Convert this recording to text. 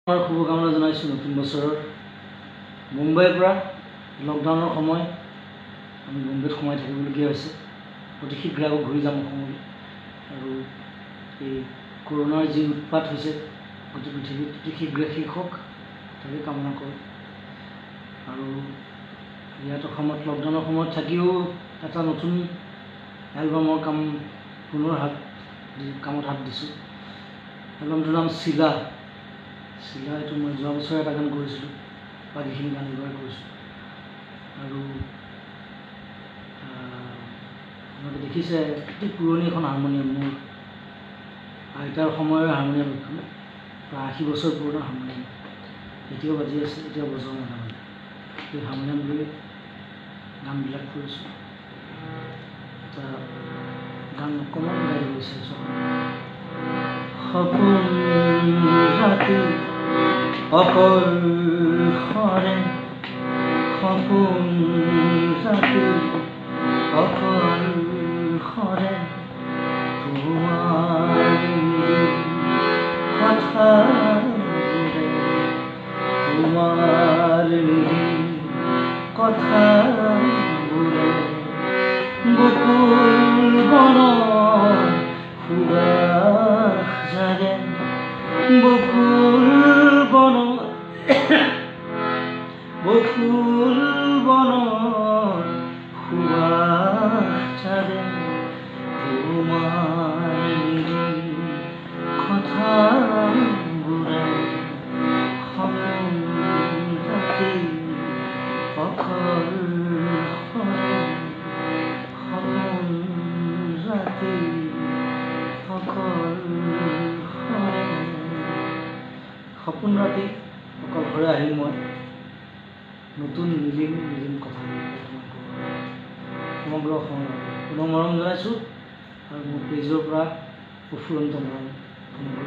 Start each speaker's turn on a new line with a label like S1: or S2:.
S1: শুভকামনা জনাইছোঁ নতুন বছৰৰ। মুম্বাইৰ পৰা লকডাউনৰ সময় আমি মুম্বাইত সোমাই থাকিবলগীয়া হৈছে। অতি শীঘ্ৰে আকৌ ঘূৰি যাম অসমলৈ। আৰু এই কৰোণাৰ যি উৎপাত হৈছে গোটেই পৃথিৱীত অতি শীঘ্ৰে শেষ হওক তাকে কামনা কৰোঁ। আৰু ইয়াত অসমত লকডাউনৰ সময়ত থাকিও এটা নতুন এলবামৰ কামত হাত দিছোঁ। এলবামটোৰ নাম চিলা। এইটো মই যোৱা বছৰে এটা গান কৰিছিলোঁ, বাকীখিনি গান এইবাৰ কৰিছোঁ। আৰু আপোনালোকে দেখিছে অতি পুৰণি এখন হাৰমনিয়াম, মোৰ আইতাৰ সময়ৰ হাৰমনিয়াম এখন, প্ৰায় 80 বছৰ পুৰণা হাৰমনিয়াম, এতিয়াও বাজি আছে, এতিয়াও বজোৱা নহয়। সেই হাৰমনিয়াম লৈ গানবিলাক কৰিছোঁ। এটা গান অকণমান গাই দিব বিচাৰিছোঁ। সপোন ৰাতি অকল সৰে, সপোন ৰাতি অকল সৰে, তোমাৰ কথাবোৰে, তোমাৰ কথাবোৰে বকুল বনত সুবাস জাগে, বকুল বনত সুবাস জাগে, তোমাৰ কথাবোৰে সপোন ৰাতি অকল সৰে, সপোন ৰাতি অকল সৰে। সপোন ৰাতি অকল সৰে আহিল মই নতুন নিলিম কথা সমগ্ৰ অসমলৈ পুনৰ মৰম জনাইছোঁ। আৰু মোৰ পেজৰ পৰা উফুৰন্ত মৰম সমগ্ৰ